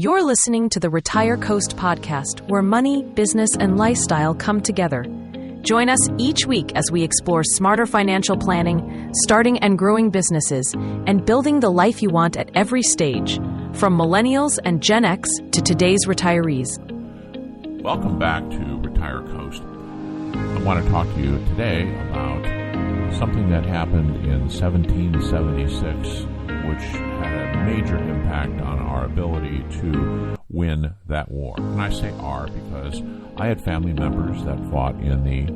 You're listening to the Retire Coast podcast, where money, business, and lifestyle come together. Join us each week as we explore smarter financial planning, starting and growing businesses, and building the life you want at every stage, from millennials and Gen X to today's retirees. Welcome back to Retire Coast. I want to talk to you today about something that happened in 1776, which had a major impact on our ability to win that war. And I say our because I had family members that fought in the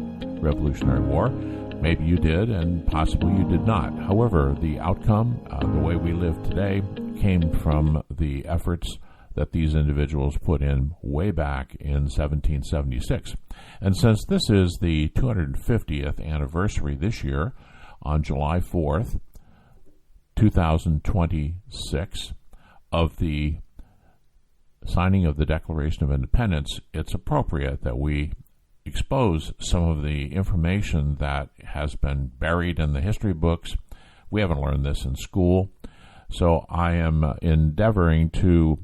Revolutionary War. Maybe you did, and possibly you did not. However, the outcome, the way we live today, came from the efforts that these individuals put in way back in 1776. And since this is the 250th anniversary this year, on July 4th, 2026, of the signing of the Declaration of Independence, it's appropriate that we expose some of the information that has been buried in the history books. We haven't learned this in school, so I am endeavoring to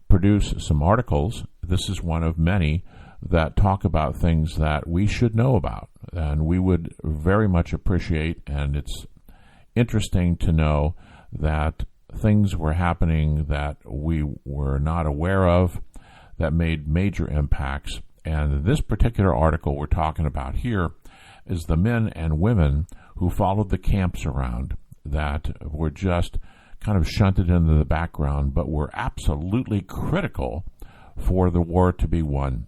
produce some articles. This is one of many that talk about things that we should know about, and we would very much appreciate, and it's interesting to know that things were happening that we were not aware of that made major impacts. And this particular article we're talking about here is the men and women who followed the camps around that were just kind of shunted into the background, but were absolutely critical for the war to be won.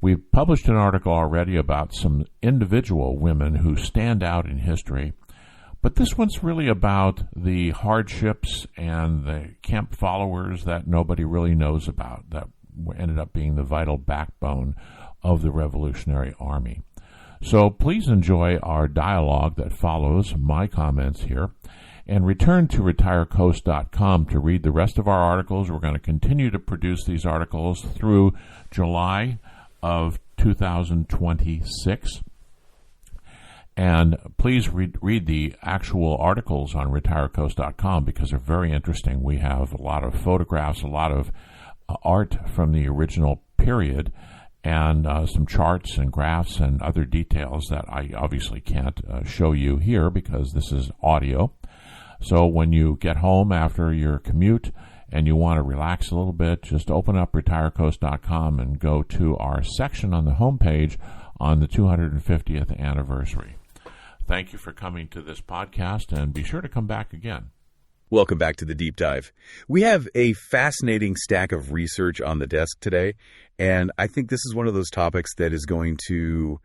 We've published an article already about some individual women who stand out in history, but this one's really about the hardships and the camp followers that nobody really knows about, that ended up being the vital backbone of the Revolutionary Army. So please enjoy our dialogue that follows my comments here, and return to retirecoast.com to read the rest of our articles. We're going to continue to produce these articles through July of 2026. And please read the actual articles on retirecoast.com because they're very interesting. We have a lot of photographs, a lot of art from the original period, and some charts and graphs and other details that I obviously can't show you here because this is audio. So when you get home after your commute and you want to relax a little bit, just open up retirecoast.com and go to our section on the homepage on the 250th anniversary. Thank you for coming to this podcast, and be sure to come back again. Welcome back to the Deep Dive. We have a fascinating stack of research on the desk today, and I think this is one of those topics that is going to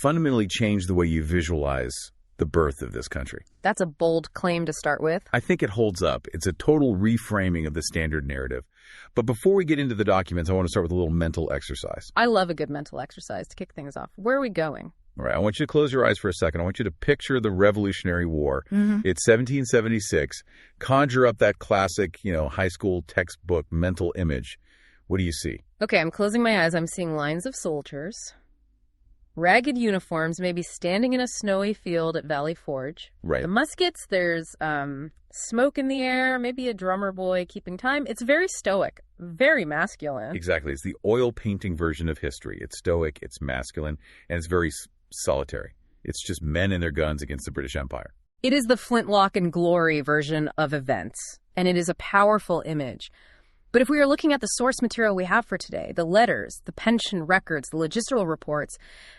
fundamentally change the way you visualize the birth of this country. That's a bold claim to start with. I think it holds up. It's a total reframing of the standard narrative. But before we get into the documents, I want to start with a little mental exercise. I love a good mental exercise to kick things off. Where are we going? All right, I want you to close your eyes for a second. I want you to picture the Revolutionary War. It's 1776. Conjure up that classic, high school textbook mental image. What do you see? Okay, I'm closing my eyes. I'm seeing lines of soldiers, ragged uniforms, maybe standing in a snowy field at Valley Forge. Right. The muskets, there's smoke in the air, maybe a drummer boy keeping time. It's very stoic, very masculine. Exactly. It's the oil painting version of history. It's stoic, it's masculine, and it's very solitary. It's just men and their guns against the British Empire. It is the flintlock and glory version of events, and it is a powerful image. But if we are looking at the source material we have for today, the letters, the pension records, the logistical reports,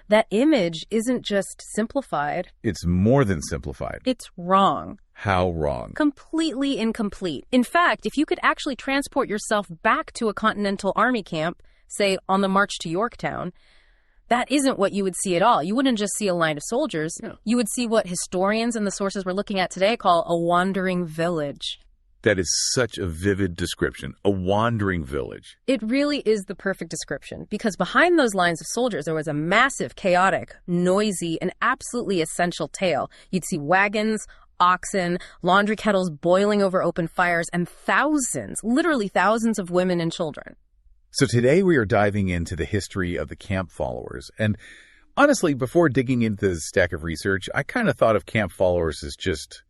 that image isn't just simplified. It's more than simplified. It's wrong. How wrong? Completely incomplete. In fact, if you could actually transport yourself back to a Continental Army camp, say on the march to Yorktown, that isn't what you would see at all. You wouldn't just see a line of soldiers. No. You would see what historians and the sources we're looking at today call a wandering village. That is such a vivid description, a wandering village. It really is the perfect description, because behind those lines of soldiers, there was a massive, chaotic, noisy, and absolutely essential tale. You'd see wagons, oxen, laundry kettles boiling over open fires, and thousands, literally thousands of women and children. So today we are diving into the history of the camp followers. And honestly, before digging into this stack of research, I kind of thought of camp followers as just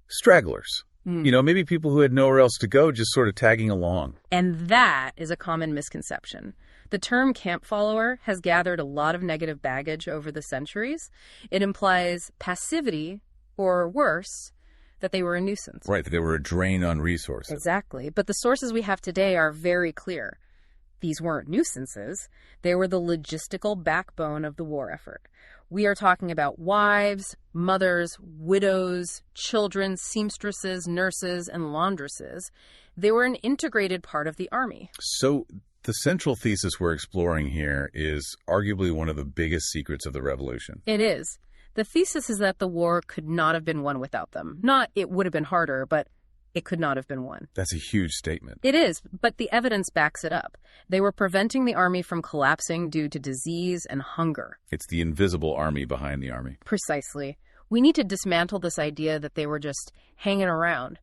stragglers. Maybe people who had nowhere else to go just sort of tagging along. And that is a common misconception. The term camp follower has gathered a lot of negative baggage over the centuries. It implies passivity, or worse, that they were a nuisance. Right, that they were a drain on resources. Exactly. But the sources we have today are very clear. These weren't nuisances. They were the logistical backbone of the war effort. We are talking about wives, mothers, widows, children, seamstresses, nurses, and laundresses. They were an integrated part of the army. So the central thesis we're exploring here is arguably one of the biggest secrets of the revolution. It is. The thesis is that the war could not have been won without them. Not it would have been harder, but it could not have been won. That's a huge statement. It is, but the evidence backs it up. They were preventing the army from collapsing due to disease and hunger. It's the invisible army behind the army. Precisely. We need to dismantle this idea that they were just hanging around.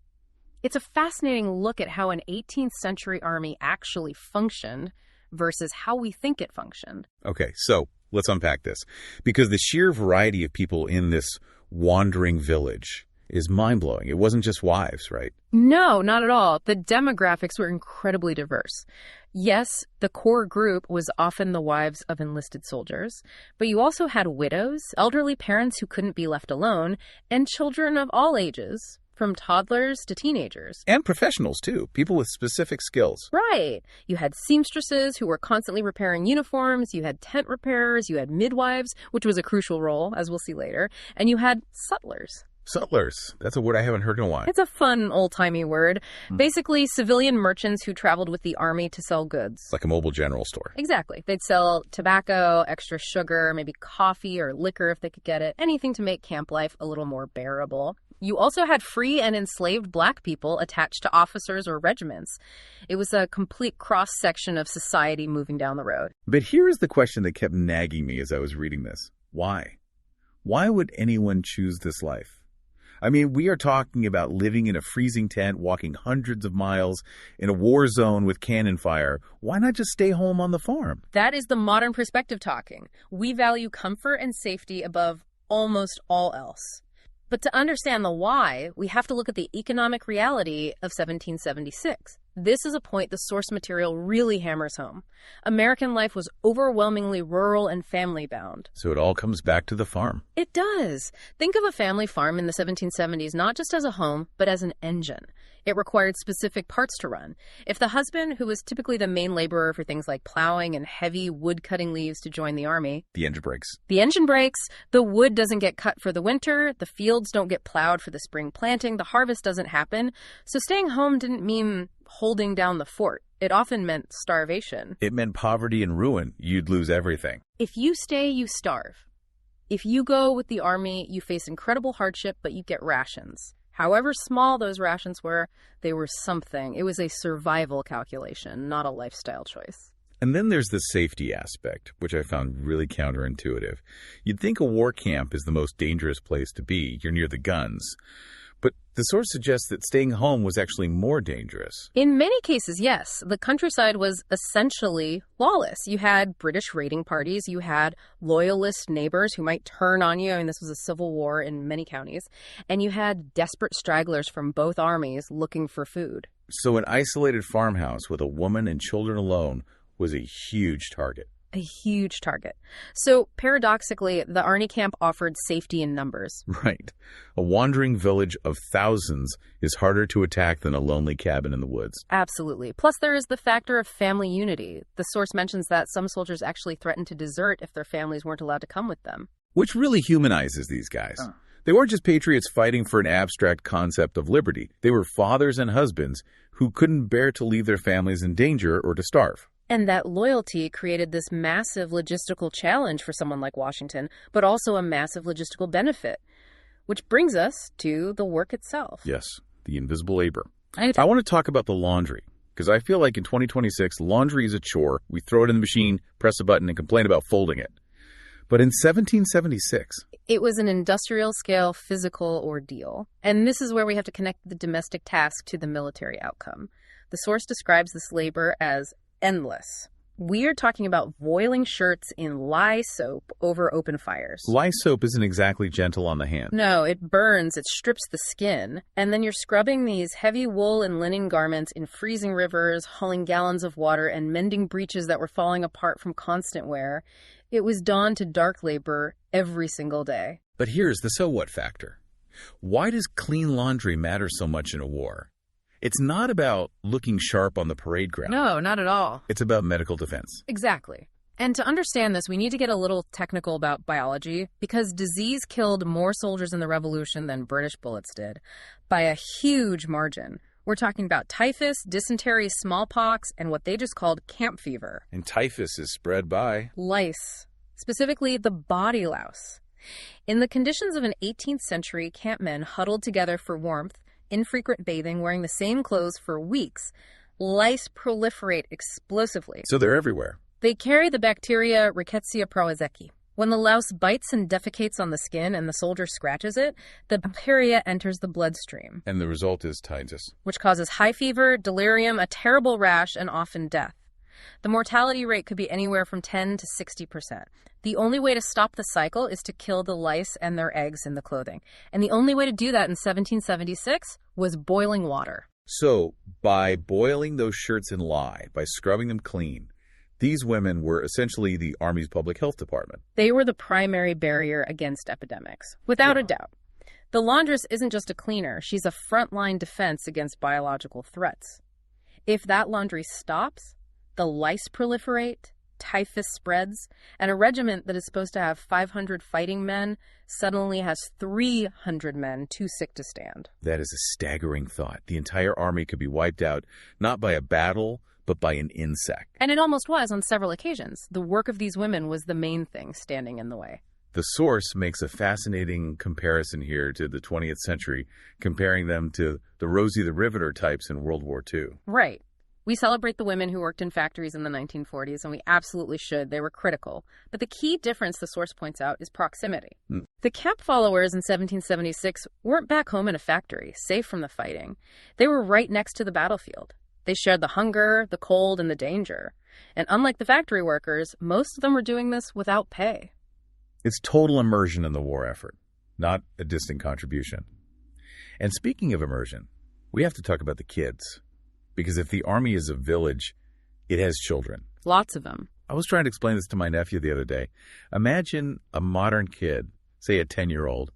It's a fascinating look at how an 18th century army actually functioned versus how we think it functioned. Okay, so let's unpack this. Because the sheer variety of people in this wandering village is mind-blowing. It wasn't just wives, right? No, not at all. The demographics were incredibly diverse. Yes, the core group was often the wives of enlisted soldiers, but you also had widows, elderly parents who couldn't be left alone, and children of all ages, from toddlers to teenagers. And professionals, too. People with specific skills. Right. You had seamstresses who were constantly repairing uniforms. You had tent repairers. You had midwives, which was a crucial role, as we'll see later. And you had sutlers. Sutlers. That's a word I haven't heard in a while. It's a fun, old-timey word. Basically, civilian merchants who traveled with the army to sell goods. Like a mobile general store. Exactly. They'd sell tobacco, extra sugar, maybe coffee or liquor if they could get it. Anything to make camp life a little more bearable. You also had free and enslaved black people attached to officers or regiments. It was a complete cross-section of society moving down the road. But here is the question that kept nagging me as I was reading this. Why? Why would anyone choose this life? I mean, we are talking about living in a freezing tent, walking hundreds of miles in a war zone with cannon fire. Why not just stay home on the farm? That is the modern perspective talking. We value comfort and safety above almost all else. But to understand the why, we have to look at the economic reality of 1776. This is a point the source material really hammers home. American life was overwhelmingly rural and family-bound. So it all comes back to the farm. It does. Think of a family farm in the 1770s not just as a home, but as an engine. It required specific parts to run. If the husband, who was typically the main laborer for things like plowing and heavy wood-cutting leaves to join the army, the engine breaks. The engine breaks, the wood doesn't get cut for the winter, the fields don't get plowed for the spring planting, the harvest doesn't happen. So staying home didn't mean holding down the fort. It often meant starvation. It meant poverty and ruin. You'd lose everything. If you stay, you starve. If you go with the army, you face incredible hardship, but you get rations. However small those rations were, they were something. It was a survival calculation, not a lifestyle choice. And then there's the safety aspect, which I found really counterintuitive. You'd think a war camp is the most dangerous place to be. You're near the guns. But the source suggests that staying home was actually more dangerous. In many cases, yes. The countryside was essentially lawless. You had British raiding parties. You had loyalist neighbors who might turn on you. I mean, this was a civil war in many counties. And you had desperate stragglers from both armies looking for food. So an isolated farmhouse with a woman and children alone was a huge target. A huge target. So, paradoxically, the Army camp offered safety in numbers. Right. A wandering village of thousands is harder to attack than a lonely cabin in the woods. Absolutely. Plus, there is the factor of family unity. The source mentions that some soldiers actually threatened to desert if their families weren't allowed to come with them. Which really humanizes these guys. They weren't just patriots fighting for an abstract concept of liberty. They were fathers and husbands who couldn't bear to leave their families in danger or to starve. And that loyalty created this massive logistical challenge for someone like Washington, but also a massive logistical benefit. Which brings us to the work itself. Yes, the invisible labor. I want to talk about the laundry, because I feel like in 2026, laundry is a chore. We throw it in the machine, press a button, and complain about folding it. But in 1776... it was an industrial-scale physical ordeal. And this is where we have to connect the domestic task to the military outcome. The source describes this labor as endless. We are talking about boiling shirts in lye soap over open fires. Lye soap isn't exactly gentle on the hand. No, it burns, it strips the skin, and then you're scrubbing these heavy wool and linen garments in freezing rivers, hauling gallons of water, and mending breeches that were falling apart from constant wear. It was dawn to dark labor every single day. But here's the so what factor. Why does clean laundry matter so much in a war? It's not about looking sharp on the parade ground. No, not at all. It's about medical defense. Exactly. And to understand this, we need to get a little technical about biology, because disease killed more soldiers in the Revolution than British bullets did, by a huge margin. We're talking about typhus, dysentery, smallpox, and what they just called camp fever. And typhus is spread by lice, specifically the body louse. In the conditions of an 18th century, campmen huddled together for warmth, infrequent bathing, wearing the same clothes for weeks, lice proliferate explosively. So they're everywhere. They carry the bacteria Rickettsia prowazekii. When the louse bites and defecates on the skin and the soldier scratches it, the bacteria enters the bloodstream. And the result is typhus, which causes high fever, delirium, a terrible rash, and often death. The mortality rate could be anywhere from 10 to 60%. The only way to stop the cycle is to kill the lice and their eggs in the clothing. And the only way to do that in 1776 was boiling water. So, by boiling those shirts in lye, by scrubbing them clean, these women were essentially the Army's public health department. They were the primary barrier against epidemics, without a doubt. The laundress isn't just a cleaner, she's a frontline defense against biological threats. If that laundry stops, the lice proliferate, typhus spreads, and a regiment that is supposed to have 500 fighting men suddenly has 300 men too sick to stand. That is a staggering thought. The entire army could be wiped out, not by a battle, but by an insect. And it almost was on several occasions. The work of these women was the main thing standing in the way. The source makes a fascinating comparison here to the 20th century, comparing them to the Rosie the Riveter types in World War II. Right. We celebrate the women who worked in factories in the 1940s, and we absolutely should. They were critical. But the key difference, the source points out, is proximity. The camp followers in 1776 weren't back home in a factory, safe from the fighting. They were right next to the battlefield. They shared the hunger, the cold, and the danger. And unlike the factory workers, most of them were doing this without pay. It's total immersion in the war effort, not a distant contribution. And speaking of immersion, we have to talk about the kids. Because if the army is a village, it has children. Lots of them. I was trying to explain this to my nephew the other day. Imagine a modern kid, say a 10-year-old,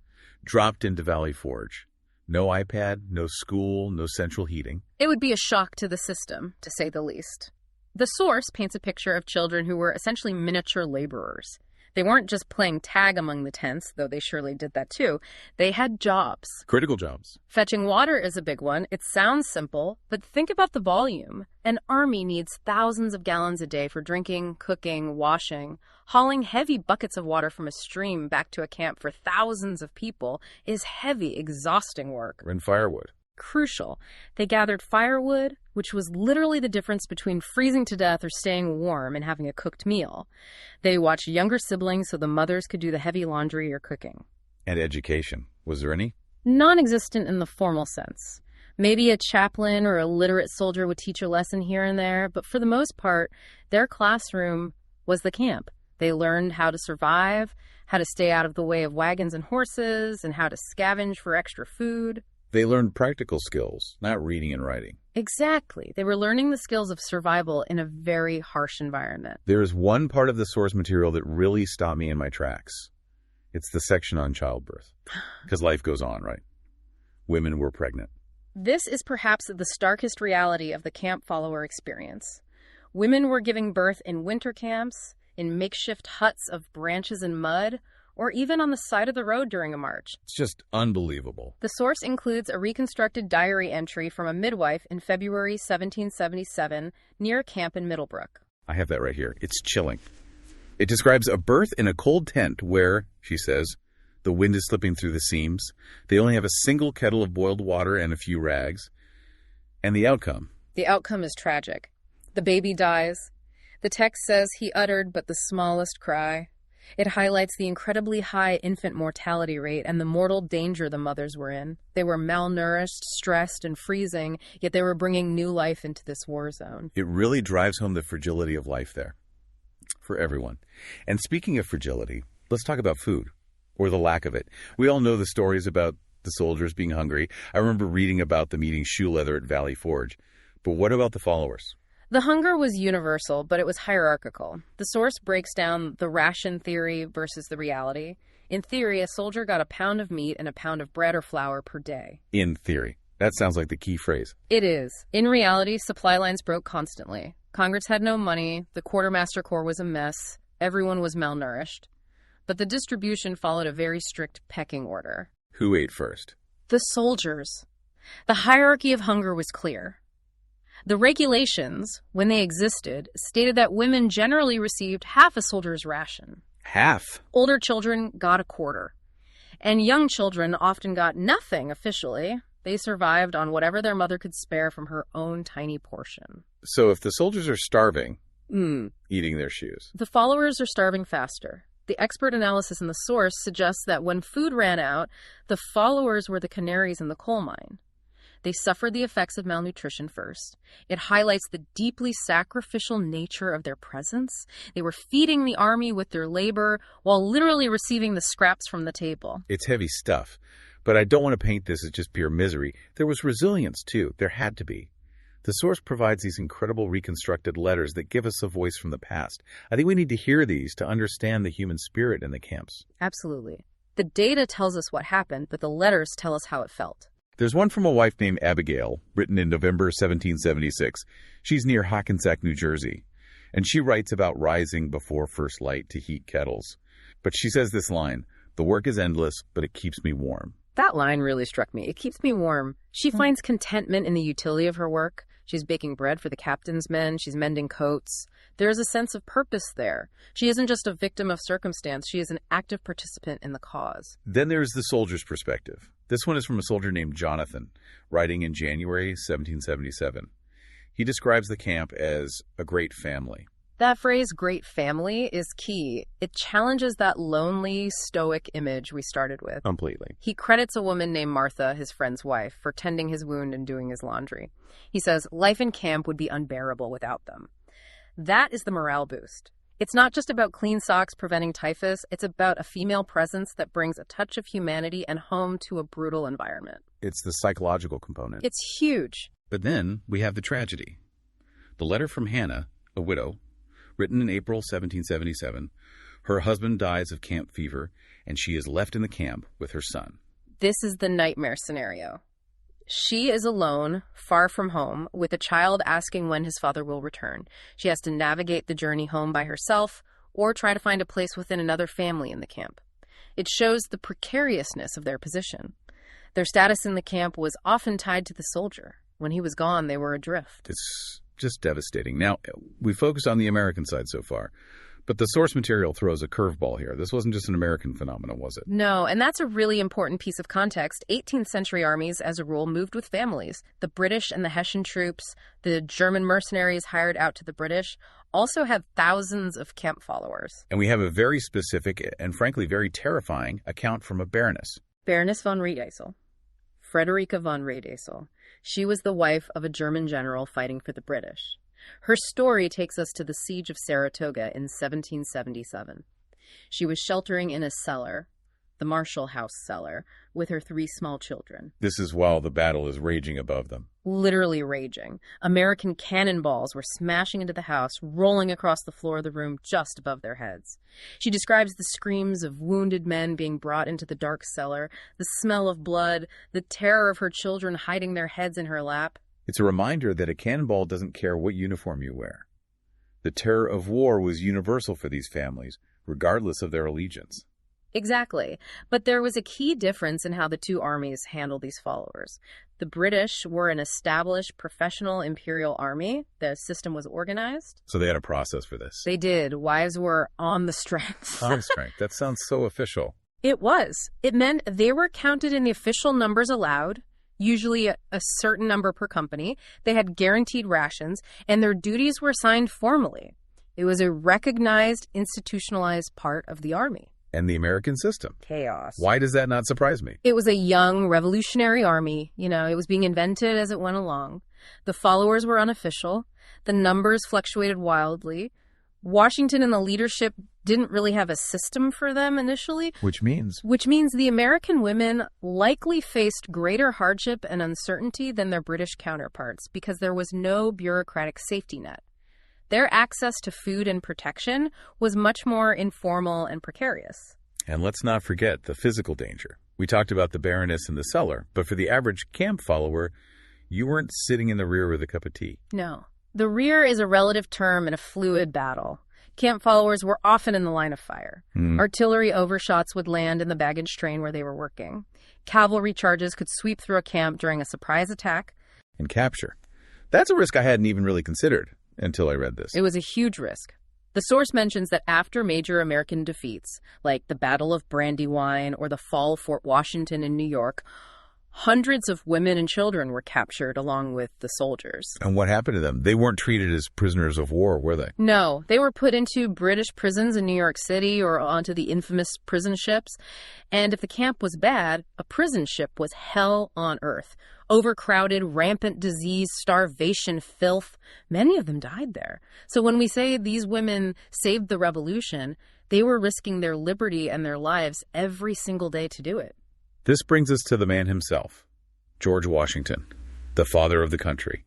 dropped into Valley Forge. No iPad, no school, no central heating. It would be a shock to the system, to say the least. The source paints a picture of children who were essentially miniature laborers. They weren't just playing tag among the tents, though they surely did that too. They had jobs. Critical jobs. Fetching water is a big one. It sounds simple, but think about the volume. An army needs thousands of gallons a day for drinking, cooking, washing. Hauling heavy buckets of water from a stream back to a camp for thousands of people is heavy, exhausting work. And firewood. Crucial. They gathered firewood, which was literally the difference between freezing to death or staying warm and having a cooked meal. They watched younger siblings so the mothers could do the heavy laundry or cooking. And education. Was there any? Non-existent in the formal sense. Maybe a chaplain or a literate soldier would teach a lesson here and there, but for the most part, their classroom was the camp. They learned how to survive, how to stay out of the way of wagons and horses, and how to scavenge for extra food. They learned practical skills, not reading and writing. Exactly. They were learning the skills of survival in a very harsh environment. There is one part of the source material that really stopped me in my tracks. It's the section on childbirth. Because life goes on, right? Women were pregnant. This is perhaps the starkest reality of the camp follower experience. Women were giving birth in winter camps, in makeshift huts of branches and mud, or even on the side of the road during a march. It's just unbelievable. The source includes a reconstructed diary entry from a midwife in February 1777 near a camp in Middlebrook. I have that right here. It's chilling. It describes a birth in a cold tent where, she says, the wind is slipping through the seams. They only have a single kettle of boiled water and a few rags. And the outcome? The outcome is tragic. The baby dies. The text says he uttered but the smallest cry. It highlights the incredibly high infant mortality rate and the mortal danger the mothers were in. They were malnourished, stressed, and freezing, yet they were bringing new life into this war zone. It really drives home the fragility of life there for everyone. And speaking of fragility, let's talk about food, or the lack of it. We all know the stories about the soldiers being hungry. I remember reading about them eating shoe leather at Valley Forge. But what about the followers? The hunger was universal, but it was hierarchical. The source breaks down the ration theory versus the reality. In theory, a soldier got a pound of meat and a pound of bread or flour per day. In theory. That sounds like the key phrase. It is. In reality, supply lines broke constantly. Congress had no money, the Quartermaster Corps was a mess, everyone was malnourished. But the distribution followed a very strict pecking order. Who ate first? The soldiers. The hierarchy of hunger was clear. The regulations, when they existed, stated that women generally received half a soldier's ration. Half? Older children got a quarter. And young children often got nothing officially. They survived on whatever their mother could spare from her own tiny portion. So if the soldiers are starving, eating their shoes. The followers are starving faster. The expert analysis in the source suggests that when food ran out, the followers were the canaries in the coal mine. They suffered the effects of malnutrition first. It highlights the deeply sacrificial nature of their presence. They were feeding the army with their labor while literally receiving the scraps from the table. It's heavy stuff, but I don't want to paint this as just pure misery. There was resilience, too. There had to be. The source provides these incredible reconstructed letters that give us a voice from the past. I think we need to hear these to understand the human spirit in the camps. Absolutely. The data tells us what happened, but the letters tell us how it felt. There's one from a wife named Abigail, written in November 1776. She's near Hackensack, New Jersey, and she writes about rising before first light to heat kettles. But she says this line, "The work is endless, but it keeps me warm." That line really struck me. It keeps me warm. She finds contentment in the utility of her work. She's baking bread for the captain's men. She's mending coats. There is a sense of purpose there. She isn't just a victim of circumstance. She is an active participant in the cause. Then there's the soldier's perspective. This one is from a soldier named Jonathan, writing in January 1777. He describes the camp as a great family. That phrase, great family, is key. It challenges that lonely, stoic image we started with. Completely. He credits a woman named Martha, his friend's wife, for tending his wound and doing his laundry. He says, life in camp would be unbearable without them. That is the morale boost. It's not just about clean socks preventing typhus. It's about a female presence that brings a touch of humanity and home to a brutal environment. It's the psychological component. It's huge. But then we have the tragedy. The letter from Hannah, a widow, written in April 1777. Her husband dies of camp fever, and she is left in the camp with her son. This is the nightmare scenario. She is alone, far from home, with a child asking when his father will return. She has to navigate the journey home by herself or try to find a place within another family in the camp. It shows the precariousness of their position. Their status in the camp was often tied to the soldier. When he was gone, they were adrift. It's just devastating. Now, we focused on the American side so far, but the source material throws a curveball here. This wasn't just an American phenomenon, was it? No, and that's a really important piece of context. 18th century armies, as a rule, moved with families. The British and the Hessian troops, the German mercenaries hired out to the British, also had thousands of camp followers. And we have a very specific and frankly very terrifying account from a baroness. Baroness von Riedesel. Frederica von Riedesel. She was the wife of a German general fighting for the British. Her story takes us to the siege of Saratoga in 1777. She was sheltering in a cellar, the Marshall House cellar, with her 3 small children. This is while the battle is raging above them. Literally raging. American cannonballs were smashing into the house, rolling across the floor of the room just above their heads. She describes the screams of wounded men being brought into the dark cellar, the smell of blood, the terror of her children hiding their heads in her lap. It's a reminder that a cannonball doesn't care what uniform you wear. The terror of war was universal for these families, regardless of their allegiance. Exactly. But there was a key difference in how the two armies handled these followers. The British were an established professional imperial army. The system was organized. So they had a process for this. They did. Wives were on the strength. On strength. That sounds so official. It was. It meant they were counted in the official numbers allowed, usually a certain number per company. They had guaranteed rations, and their duties were assigned formally. It was a recognized, institutionalized part of the Army. And the American system. Chaos. Why does that not surprise me? It was a young, revolutionary army. It was being invented as it went along. The followers were unofficial. The numbers fluctuated wildly. Washington and the leadership didn't really have a system for them initially. Which means the American women likely faced greater hardship and uncertainty than their British counterparts because there was no bureaucratic safety net. Their access to food and protection was much more informal and precarious. And let's not forget the physical danger. We talked about the Baroness in the cellar, but for the average camp follower, you weren't sitting in the rear with a cup of tea. No. The rear is a relative term in a fluid battle. Camp followers were often in the line of fire. Artillery overshots would land in the baggage train where they were working. Cavalry charges could sweep through a camp during a surprise attack. And capture. That's a risk I hadn't even really considered until I read this. It was a huge risk. The source mentions that after major American defeats, like the Battle of Brandywine or the fall of Fort Washington in New York, hundreds of women and children were captured along with the soldiers. And what happened to them? They weren't treated as prisoners of war, were they? No, they were put into British prisons in New York City or onto the infamous prison ships. And if the camp was bad, a prison ship was hell on earth. Overcrowded, rampant disease, starvation, filth. Many of them died there. So when we say these women saved the revolution, they were risking their liberty and their lives every single day to do it. This brings us to the man himself, George Washington, the father of the country.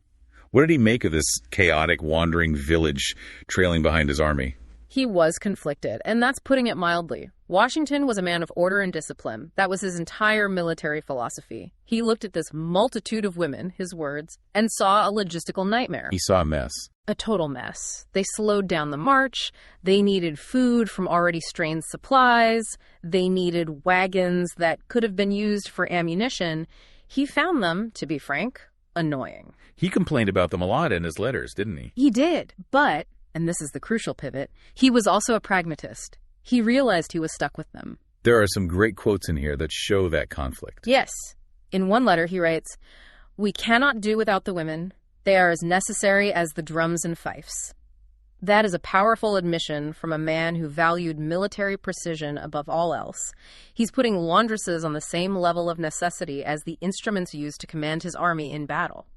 What did he make of this chaotic, wandering village trailing behind his army? He was conflicted, and that's putting it mildly. Washington was a man of order and discipline. That was his entire military philosophy. He looked at this multitude of women, his words, and saw a logistical nightmare. He saw a mess. A total mess. They slowed down the march. They needed food from already strained supplies. They needed wagons that could have been used for ammunition. He found them, to be frank, annoying. He complained about them a lot in his letters, didn't he? He did, but, and this is the crucial pivot, he was also a pragmatist. He realized he was stuck with them. There are some great quotes in here that show that conflict. Yes. In one letter, he writes, "We cannot do without the women. They are as necessary as the drums and fifes." That is a powerful admission from a man who valued military precision above all else. He's putting laundresses on the same level of necessity as the instruments used to command his army in battle.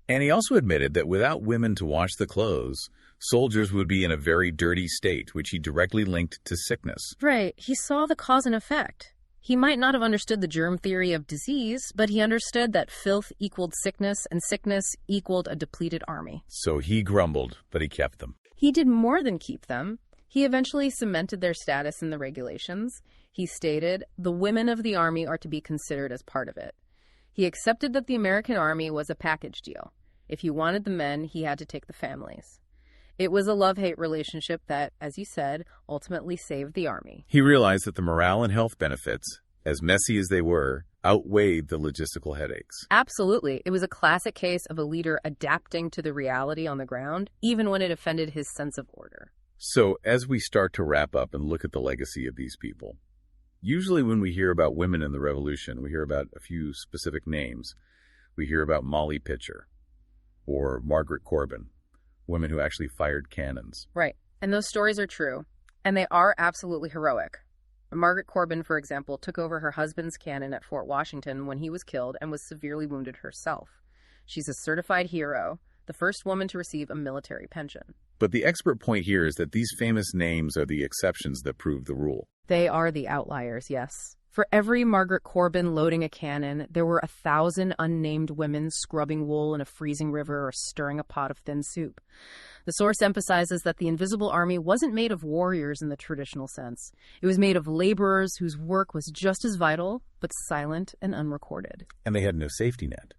And he also admitted that without women to wash the clothes, soldiers would be in a very dirty state, which he directly linked to sickness. Right. He saw the cause and effect. He might not have understood the germ theory of disease, but he understood that filth equaled sickness, and sickness equaled a depleted army. So he grumbled, but he kept them. He did more than keep them. He eventually cemented their status in the regulations. He stated, "The women of the army are to be considered as part of it." He accepted that the American army was a package deal. If he wanted the men, he had to take the families. It was a love-hate relationship that, as you said, ultimately saved the army. He realized that the morale and health benefits, as messy as they were, outweighed the logistical headaches. Absolutely. It was a classic case of a leader adapting to the reality on the ground, even when it offended his sense of order. So, as we start to wrap up and look at the legacy of these people, usually when we hear about women in the Revolution, we hear about a few specific names. We hear about Molly Pitcher or Margaret Corbin, women who actually fired cannons. Right. And those stories are true. And they are absolutely heroic. Margaret Corbin, for example, took over her husband's cannon at Fort Washington when he was killed and was severely wounded herself. She's a certified hero, the first woman to receive a military pension. But the expert point here is that these famous names are the exceptions that prove the rule. They are the outliers, yes. For every Margaret Corbin loading a cannon, there were 1,000 unnamed women scrubbing wool in a freezing river or stirring a pot of thin soup. The source emphasizes that the Invisible Army wasn't made of warriors in the traditional sense. It was made of laborers whose work was just as vital, but silent and unrecorded. And they had no safety net.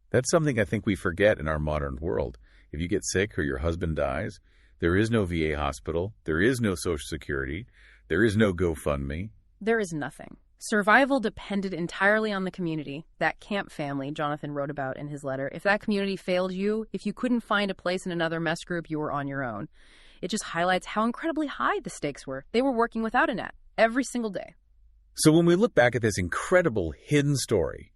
That's something I think we forget in our modern world. If you get sick or your husband dies, there is no VA hospital, there is no Social Security, there is no GoFundMe. There is nothing. Survival depended entirely on the community, that camp family Jonathan wrote about in his letter. If that community failed you, if you couldn't find a place in another mess group, you were on your own. It just highlights how incredibly high the stakes were. They were working without a net every single day. So when we look back at this incredible hidden story,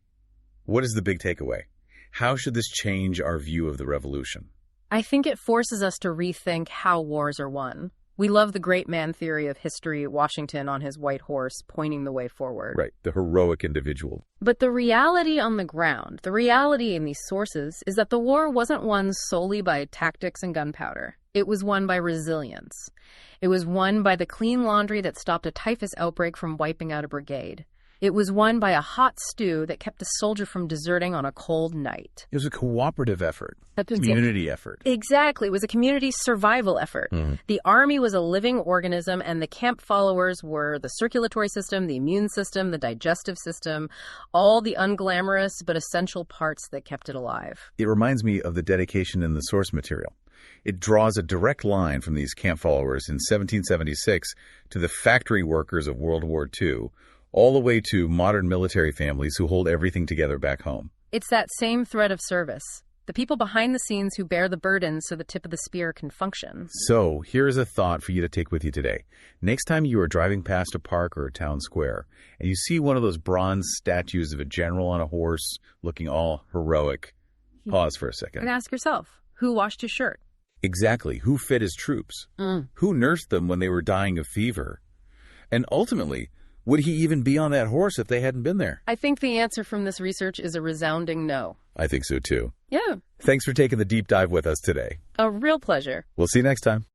what is the big takeaway? How should this change our view of the revolution? I think it forces us to rethink how wars are won. We love the great man theory of history, Washington on his white horse, pointing the way forward. Right, the heroic individual. But the reality on the ground, the reality in these sources, is that the war wasn't won solely by tactics and gunpowder. It was won by resilience. It was won by the clean laundry that stopped a typhus outbreak from wiping out a brigade. It was won by a hot stew that kept a soldier from deserting on a cold night. It was a cooperative effort, a community effort. Exactly. It was a community survival effort. The army was a living organism, and the camp followers were the circulatory system, the immune system, the digestive system, all the unglamorous but essential parts that kept it alive. It reminds me of the dedication in the source material. It draws a direct line from these camp followers in 1776 to the factory workers of World War II, all the way to modern military families who hold everything together back home. It's that same thread of service. The people behind the scenes who bear the burden so the tip of the spear can function. So, here's a thought for you to take with you today. Next time you are driving past a park or a town square, and you see one of those bronze statues of a general on a horse looking all heroic, pause for a second. And ask yourself, who washed his shirt? Exactly. Who fed his troops? Who nursed them when they were dying of fever? And ultimately, would he even be on that horse if they hadn't been there? I think the answer from this research is a resounding no. I think so too. Yeah. Thanks for taking the deep dive with us today. A real pleasure. We'll see you next time.